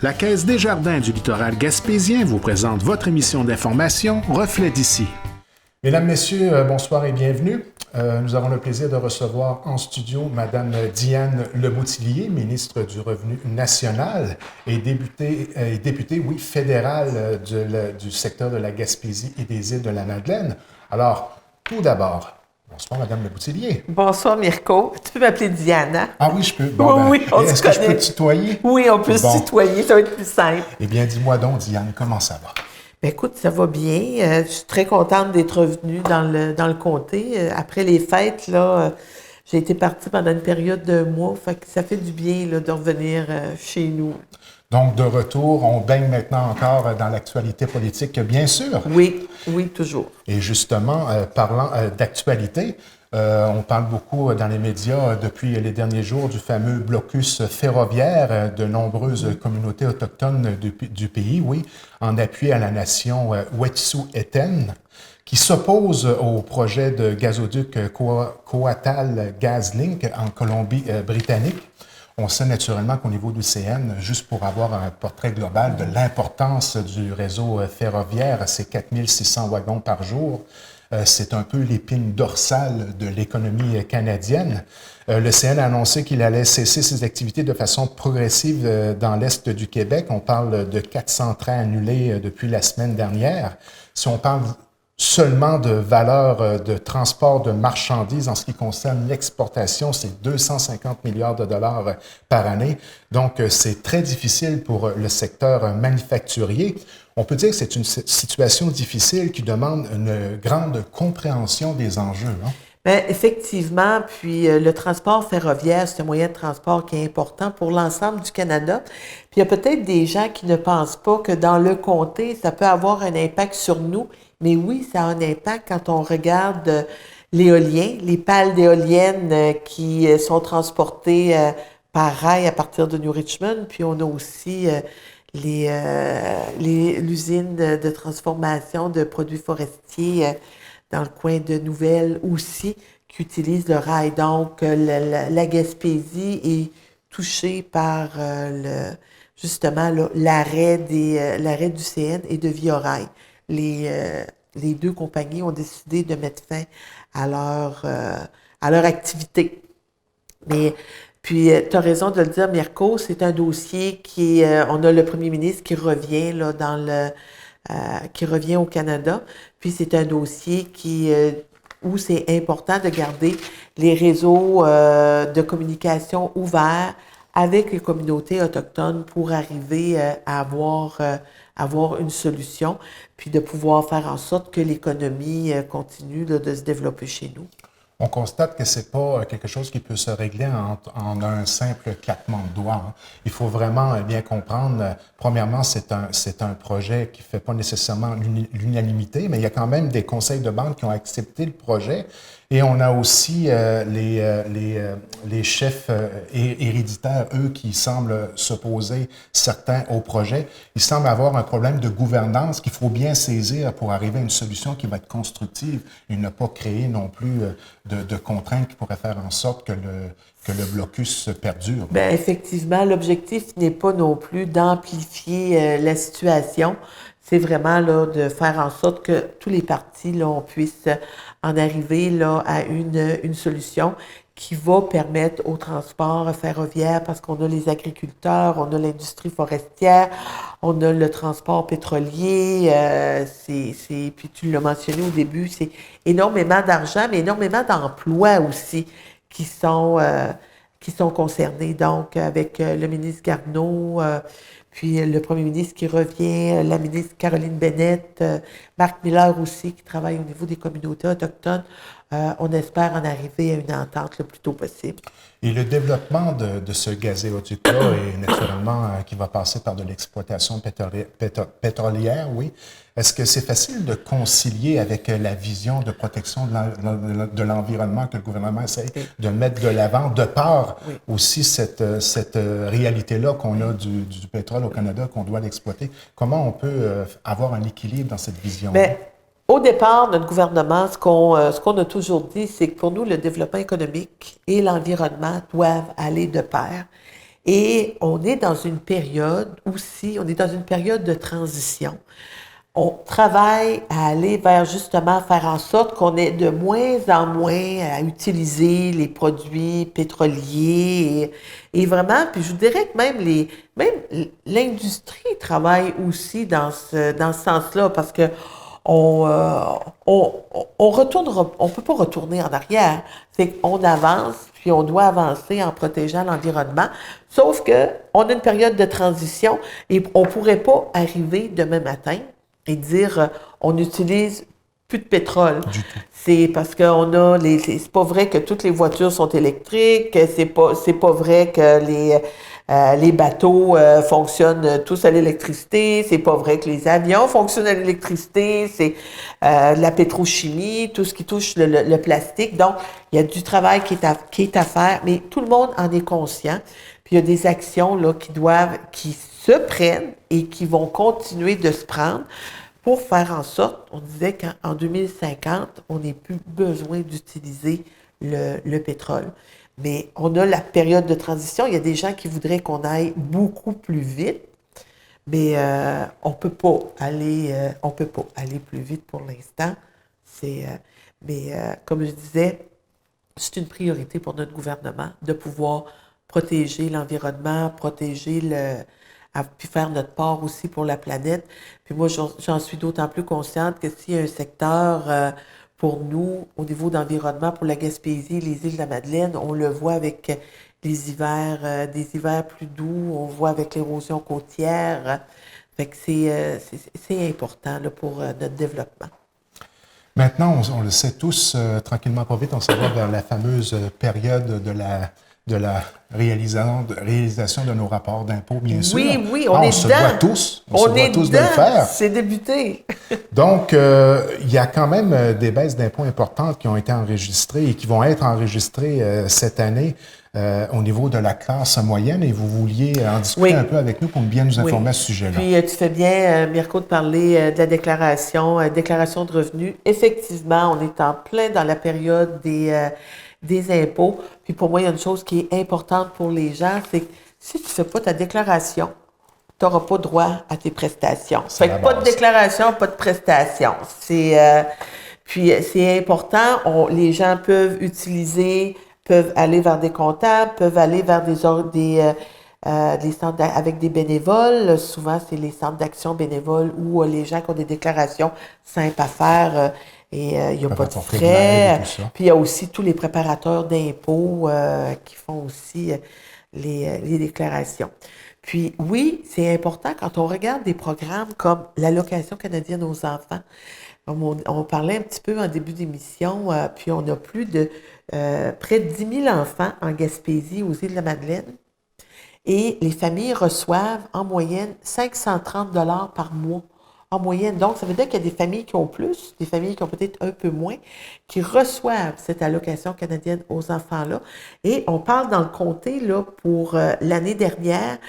La Caisse Desjardins du littoral gaspésien vous présente votre émission d'information Reflet d'ici. Mesdames, Messieurs, bonsoir et bienvenue. Nous avons le plaisir de recevoir en studio Mme Diane Leboutillier, ministre du Revenu national et députée fédérale du secteur de la Gaspésie et des îles de la Madeleine. Alors, tout d'abord, bonsoir Mme Leboutillier. Bonsoir Mirko. Tu peux m'appeler Diana? Ah oui, je peux. Bon, oui, on se connaît. Est-ce que je peux tutoyer? Oui, on peut se tutoyer, ça va être plus simple. Eh bien, dis-moi donc, Diane, comment ça va? Bien, écoute, ça va bien. Je suis très contente d'être revenue dans le comté. Après les fêtes, là, j'ai été partie pendant une période de mois. Fait que ça fait du bien là, de revenir chez nous. Donc, de retour, on baigne maintenant encore dans l'actualité politique, bien sûr. Oui, toujours. Et justement, parlant d'actualité, on parle beaucoup dans les médias depuis les derniers jours du fameux blocus ferroviaire de nombreuses communautés autochtones du pays, oui, en appui à la nation Wet'suwet'en, qui s'oppose au projet de gazoduc Coatal GasLink en Colombie-Britannique. On sait naturellement qu'au niveau du CN, juste pour avoir un portrait global de l'importance du réseau ferroviaire, c'est 4600 wagons par jour. C'est un peu l'épine dorsale de l'économie canadienne. Le CN a annoncé qu'il allait cesser ses activités de façon progressive dans l'est du Québec. On parle de 400 trains annulés depuis la semaine dernière. Si on parle seulement de valeur de transport de marchandises en ce qui concerne l'exportation, c'est 250 milliards de dollars par année. Donc, c'est très difficile pour le secteur manufacturier. On peut dire que c'est une situation difficile qui demande une grande compréhension des enjeux. Hein? Bien, effectivement, puis le transport ferroviaire, c'est un moyen de transport qui est important pour l'ensemble du Canada. Puis il y a peut-être des gens qui ne pensent pas que dans le comté, ça peut avoir un impact sur nous. Mais oui, ça a un impact quand on regarde l'éolien, les pales d'éoliennes qui sont transportées par rail à partir de New Richmond. Puis on a aussi l'usine de transformation de produits forestiers dans le coin de Nouvelle aussi, qui utilise le rail. Donc, la Gaspésie est touchée par justement l'arrêt du CN et de Via Rail. Les deux compagnies ont décidé de mettre fin à leur activité. Mais puis, tu as raison de le dire, Mirko, c'est un dossier on a le premier ministre qui revient là, qui revient au Canada. Puis, c'est un dossier où c'est important de garder les réseaux de communication ouverts avec les communautés autochtones pour arriver à avoir une solution, puis de pouvoir faire en sorte que l'économie continue de se développer chez nous. On constate que c'est pas quelque chose qui peut se régler en un simple claquement de doigts. Hein. Il faut vraiment bien comprendre. Premièrement, c'est un projet qui fait pas nécessairement l'unanimité, mais il y a quand même des conseils de banque qui ont accepté le projet. Et on a aussi les chefs héréditaires, eux, qui semblent s'opposer, certains, au projet. Il semble avoir un problème de gouvernance qu'il faut bien saisir pour arriver à une solution qui va être constructive et ne pas créer non plus de contraintes qui pourraient faire en sorte que le blocus perdure. Bien, effectivement, l'objectif n'est pas non plus d'amplifier la situation. C'est vraiment là, de faire en sorte que tous les partis, là, on puisse en arriver là, à une solution qui va permettre au transport ferroviaire, parce qu'on a les agriculteurs, on a l'industrie forestière, on a le transport pétrolier, puis tu l'as mentionné au début, c'est énormément d'argent, mais énormément d'emplois aussi qui sont concernés. Donc, avec le ministre Garneau, puis le premier ministre qui revient, la ministre Caroline Bennett, Marc Miller aussi, qui travaille au niveau des communautés autochtones. On espère en arriver à une entente le plus tôt possible. Et le développement de ce gazéoduc-là est naturellement qui va passer par de l'exploitation pétrolière, oui. Est-ce que c'est facile de concilier avec la vision de protection de l'environnement que le gouvernement essaie de mettre de l'avant, de par aussi cette réalité-là qu'on a du pétrole au Canada, qu'on doit l'exploiter? Comment on peut avoir un équilibre dans cette vision? Au départ, notre gouvernement, ce qu'on a toujours dit, c'est que pour nous, le développement économique et l'environnement doivent aller de pair. Et on est dans une période aussi, on est dans une période de transition. On travaille à aller vers justement faire en sorte qu'on ait de moins en moins à utiliser les produits pétroliers et vraiment, puis je vous dirais que même l'industrie travaille aussi dans ce sens-là parce que on retournera, on peut pas retourner en arrière. C'est qu'on avance, puis on doit avancer en protégeant l'environnement. Sauf que on a une période de transition et on pourrait pas arriver demain matin et dire on n'utilise plus de pétrole. C'est parce qu'on a c'est pas vrai que toutes les voitures sont électriques, c'est pas vrai que les bateaux fonctionnent tous à l'électricité, c'est pas vrai que les avions fonctionnent à l'électricité, c'est la pétrochimie, tout ce qui touche le plastique. Donc, il y a du travail qui est à faire, mais tout le monde en est conscient. Puis il y a des actions là qui se prennent et qui vont continuer de se prendre pour faire en sorte, on disait qu'en 2050, on n'ait plus besoin d'utiliser le pétrole. Mais on a la période de transition. Il y a des gens qui voudraient qu'on aille beaucoup plus vite, mais on peut pas aller plus vite pour l'instant. Mais comme je disais, c'est une priorité pour notre gouvernement de pouvoir protéger l'environnement, puis faire notre part aussi pour la planète. Puis moi, j'en suis d'autant plus consciente que s'il y a un secteur pour nous, au niveau d'environnement, pour la Gaspésie, les îles de la Madeleine, on le voit avec les hivers, des hivers plus doux, on voit avec l'érosion côtière. Fait que c'est important là, pour notre développement. Maintenant, on le sait tous, tranquillement pas vite, on s'en va vers la fameuse période de la réalisation de nos rapports d'impôts, bien sûr. Oui, on est se dedans. doit tous, on se doit tous de le faire. C'est débuté. Donc, il y a quand même des baisses d'impôts importantes qui ont été enregistrées et qui vont être enregistrées cette année au niveau de la classe moyenne. Et vous vouliez en discuter un peu avec nous pour bien nous informer à ce sujet-là. Puis, tu fais bien, Mirko, de parler de la déclaration de revenus. Effectivement, on est en plein dans la période des impôts. Puis pour moi, il y a une chose qui est importante pour les gens, c'est que si tu ne fais pas ta déclaration, tu n'auras pas droit à tes prestations. Fait que pas de déclaration, pas de prestations. Puis c'est important. Les gens peuvent aller vers des comptables, peuvent aller vers des centres avec des bénévoles. Souvent, c'est les centres d'action bénévoles où les gens qui ont des déclarations simples à faire. Et il n'y a pas de frais. Puis il y a aussi tous les préparateurs d'impôts qui font aussi les déclarations. Puis oui, c'est important quand on regarde des programmes comme l'allocation canadienne aux enfants. On parlait un petit peu en début d'émission, puis on a plus de près de 10 000 enfants en Gaspésie, aux îles de la Madeleine. Et les familles reçoivent en moyenne 530 $ par mois. En moyenne. Donc, ça veut dire qu'il y a des familles qui ont plus, des familles qui ont peut-être un peu moins, qui reçoivent cette allocation canadienne aux enfants-là. Et on parle dans le comté, là, pour l'année dernière,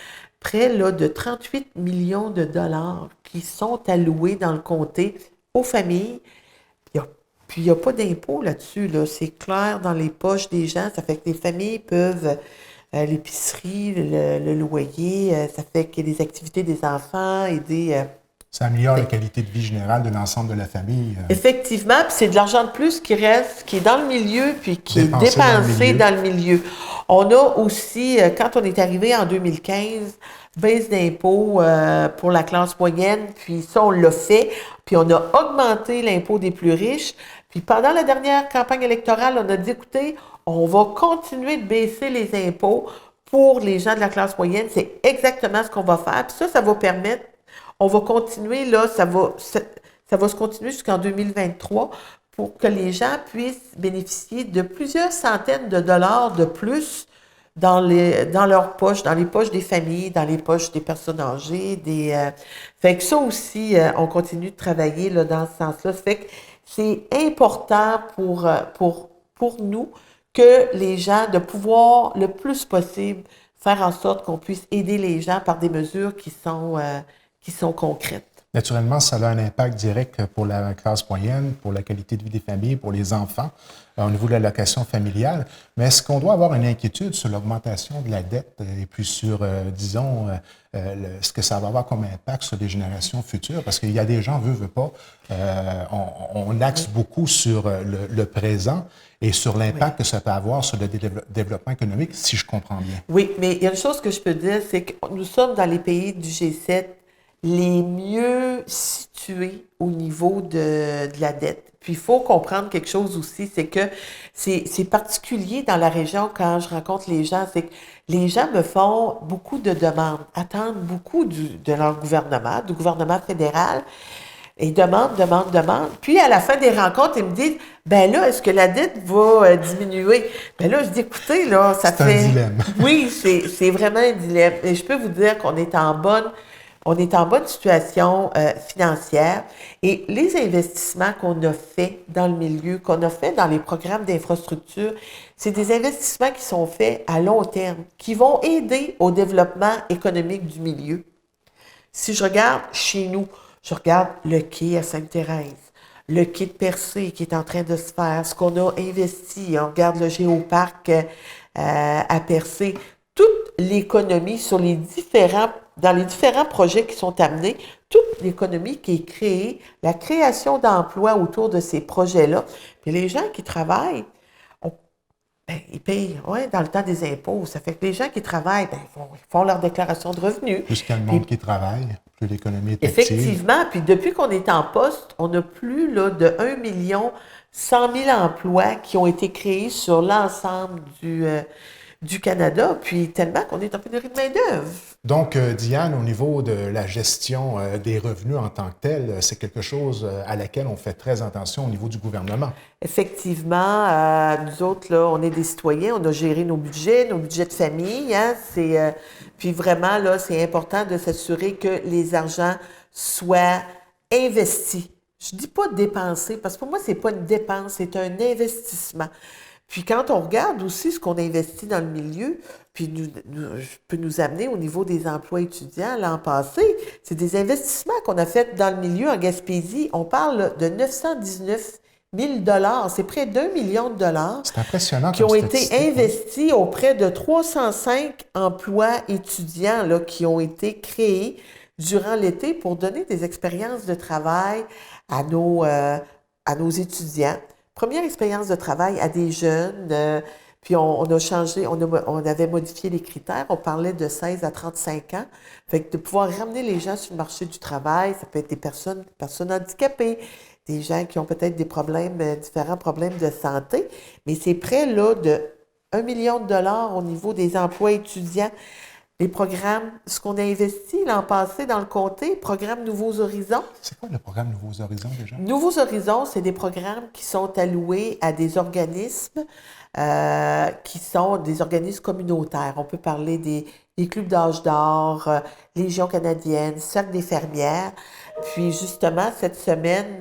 près là, de 38 millions de dollars qui sont alloués dans le comté aux familles. Puis, il n'y a pas d'impôt là-dessus. Là. C'est clair dans les poches des gens. Ça fait que les familles peuvent... l'épicerie, le loyer, ça fait qu'il y a des activités des enfants et ça améliore la qualité de vie générale de l'ensemble de la famille. Effectivement, puis c'est de l'argent de plus qui reste, qui est dans le milieu, puis qui est dépensé dans le milieu. On a aussi, quand on est arrivé en 2015, baisse d'impôt pour la classe moyenne, puis ça, on l'a fait, puis on a augmenté l'impôt des plus riches. Puis pendant la dernière campagne électorale, on a dit, écoutez, on va continuer de baisser les impôts pour les gens de la classe moyenne. C'est exactement ce qu'on va faire. Puis ça va permettre. On va continuer, là, ça va se continuer jusqu'en 2023 pour que les gens puissent bénéficier de plusieurs centaines de dollars de plus dans leurs poches, dans les poches des familles, dans les poches des personnes âgées. Fait que ça aussi, on continue de travailler là, dans ce sens-là. Fait que c'est important pour nous que les gens, de pouvoir le plus possible faire en sorte qu'on puisse aider les gens par des mesures qui sont concrètes. Naturellement, ça a un impact direct pour la classe moyenne, pour la qualité de vie des familles, pour les enfants, au niveau de l'allocation familiale. Mais est-ce qu'on doit avoir une inquiétude sur l'augmentation de la dette et puis sur, disons, ce que ça va avoir comme impact sur les générations futures? Parce qu'il y a des gens, veut pas, on axe beaucoup sur le présent et sur l'impact que ça peut avoir sur le développement économique, si je comprends bien. Oui, mais il y a une chose que je peux dire, c'est que nous sommes dans les pays du G7 les mieux situés au niveau de la dette. Puis il faut comprendre quelque chose aussi, c'est que c'est particulier dans la région quand je rencontre les gens, c'est que les gens me font beaucoup de demandes, attendent beaucoup de leur gouvernement, du gouvernement fédéral, et demandent. Puis à la fin des rencontres, ils me disent, ben là, est-ce que la dette va diminuer? Ben là, je dis, écoutez, là, ça fait... C'est un dilemme. Oui, c'est vraiment un dilemme. Et je peux vous dire qu'on est en bonne situation financière et les investissements qu'on a fait dans le milieu, qu'on a fait dans les programmes d'infrastructure, c'est des investissements qui sont faits à long terme, qui vont aider au développement économique du milieu. Si je regarde chez nous, je regarde le quai à Sainte-Thérèse, le quai de Percé qui est en train de se faire, ce qu'on a investi, on regarde le géoparc à Percé, toute l'économie dans les différents projets qui sont amenés, toute l'économie qui est créée, la création d'emplois autour de ces projets-là. Puis les gens qui travaillent, ils payent dans le temps des impôts. Ça fait que les gens qui travaillent, ils font leur déclaration de revenus. Plus qu'il y a le monde qui travaille, plus l'économie est active. Effectivement. Puis depuis qu'on est en poste, on a plus là, de 1 100 000 emplois qui ont été créés sur l'ensemble du Canada, puis tellement qu'on est en pénurie de main-d'œuvre. Donc, Diane, au niveau de la gestion des revenus en tant que tel, c'est quelque chose à laquelle on fait très attention au niveau du gouvernement. Effectivement, nous autres, là, on est des citoyens, on a géré nos budgets de famille, hein, puis vraiment, là, c'est important de s'assurer que les argents soient investis. Je dis pas dépenser, parce que pour moi, c'est pas une dépense, c'est un investissement. Puis quand on regarde aussi ce qu'on investit dans le milieu, puis peut nous amener au niveau des emplois étudiants l'an passé, c'est des investissements qu'on a faits dans le milieu en Gaspésie. On parle de 919 000 $, c'est près d'1 million de dollars. C'est impressionnant qui ont été investis auprès de 305 emplois étudiants là, qui ont été créés durant l'été pour donner des expériences de travail à nos étudiants. Première expérience de travail à des jeunes, puis on a changé, on avait modifié les critères, on parlait de 16 à 35 ans. Fait que de pouvoir ramener les gens sur le marché du travail, ça peut être des personnes handicapées, des gens qui ont peut-être des problèmes, différents problèmes de santé, mais c'est près là de 1 million de dollars au niveau des emplois étudiants. Les programmes, ce qu'on a investi l'an passé dans le comté, programme Nouveaux Horizons. C'est quoi le programme Nouveaux Horizons déjà? Nouveaux Horizons, c'est des programmes qui sont alloués à des organismes qui sont des organismes communautaires. On peut parler des clubs d'âge d'or, Légion canadienne, Cercle des fermières. Puis justement, cette semaine,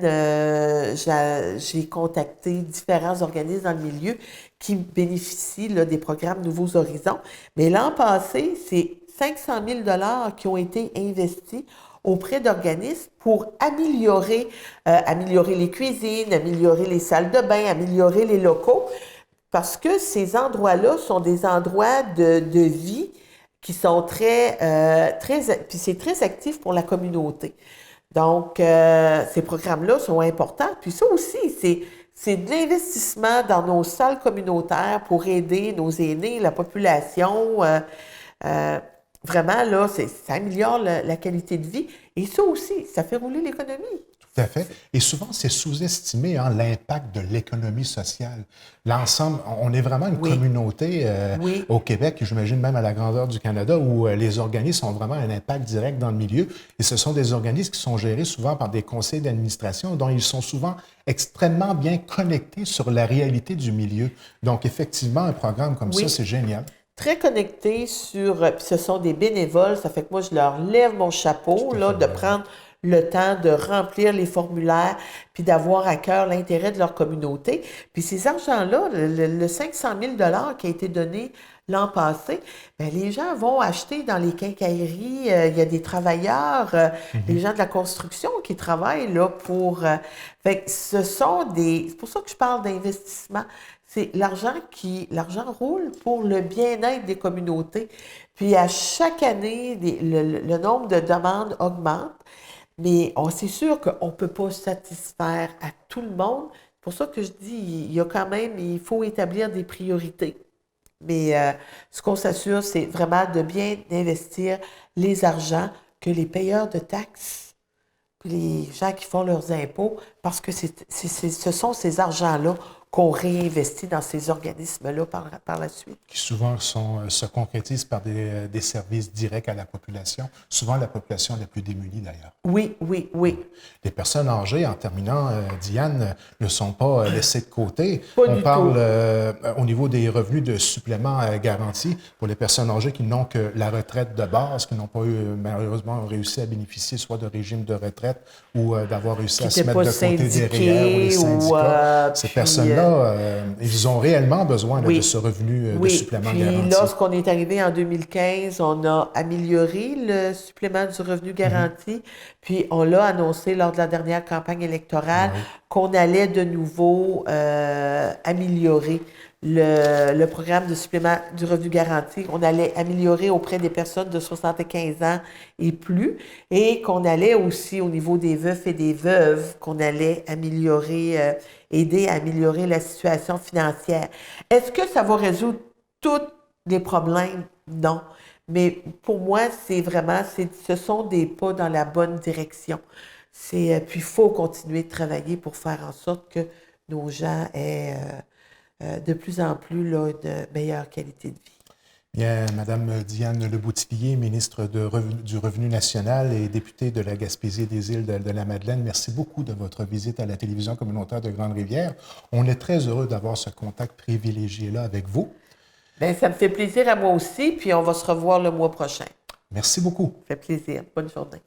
j'ai contacté différents organismes dans le milieu qui bénéficient là, des programmes Nouveaux Horizons. Mais l'an passé, c'est 500 000 $ qui ont été investis auprès d'organismes pour améliorer les cuisines, améliorer les salles de bain, améliorer les locaux, parce que ces endroits-là sont des endroits de vie qui sont puis c'est très actif pour la communauté. Donc, ces programmes-là sont importants. Puis ça aussi, c'est de l'investissement dans nos salles communautaires pour aider nos aînés, la population. Vraiment, là, ça améliore la qualité de vie. Et ça aussi, ça fait rouler l'économie. Tout à fait. Et souvent, c'est sous-estimé, l'impact de l'économie sociale. L'ensemble, on est vraiment une communauté au Québec, j'imagine même à la grandeur du Canada, où les organismes ont vraiment un impact direct dans le milieu. Et ce sont des organismes qui sont gérés souvent par des conseils d'administration, dont ils sont souvent extrêmement bien connectés sur la réalité du milieu. Donc, effectivement, un programme comme ça, c'est génial. Très connectés puis ce sont des bénévoles, ça fait que moi, je leur lève mon chapeau, là, de prendre le temps de remplir les formulaires, puis d'avoir à cœur l'intérêt de leur communauté. Puis ces argents-là, le 500 000 $ qui a été donné l'an passé, bien, les gens vont acheter dans les quincailleries. Il y a des travailleurs, les gens de la construction qui travaillent là pour... fait que ce sont des... C'est pour ça que je parle d'investissement. C'est l'argent roule pour le bien-être des communautés. Puis à chaque année, le nombre de demandes augmente. Mais c'est sûr qu'on ne peut pas satisfaire à tout le monde. C'est pour ça que je dis, il faut établir des priorités. Mais ce qu'on s'assure, c'est vraiment de bien investir les argents que les payeurs de taxes, puis les gens qui font leurs impôts, parce que ce sont ces argents-là qu'on réinvestit dans ces organismes-là par la suite. Qui souvent se concrétisent par des services directs à la population, souvent la population la plus démunie d'ailleurs. Oui, oui, oui. Les personnes âgées, en terminant, Diane, ne sont pas laissées de côté. Pas On du parle tout. au niveau des revenus de supplément garantis pour les personnes âgées qui n'ont que la retraite de base, qui n'ont pas malheureusement réussi à bénéficier soit de régime de retraite ou d'avoir réussi à se mettre de côté des REER ou les syndicats. Ces personnes-là, ils ont réellement besoin de ce revenu de supplément garanti. Puis lorsqu'on est arrivé en 2015, on a amélioré le supplément du revenu garanti, puis on l'a annoncé lors de la dernière campagne électorale qu'on allait de nouveau améliorer le programme de supplément du revenu garanti. On allait améliorer auprès des personnes de 75 ans et plus, et qu'on allait aussi au niveau des veufs et des veuves, qu'on allait améliorer, aider à améliorer la situation financière. Est-ce que ça va résoudre tous les problèmes? Non. Mais pour moi, ce sont des pas dans la bonne direction. Puis il faut continuer de travailler pour faire en sorte que nos gens aient de plus en plus là, une meilleure qualité de vie. Bien, Madame Diane Leboutillier, ministre du Revenu national et députée de la Gaspésie et des îles de la Madeleine, merci beaucoup de votre visite à la télévision communautaire de Grande-Rivière. On est très heureux d'avoir ce contact privilégié-là avec vous. Bien, ça me fait plaisir à moi aussi, puis on va se revoir le mois prochain. Merci beaucoup. Ça fait plaisir. Bonne journée.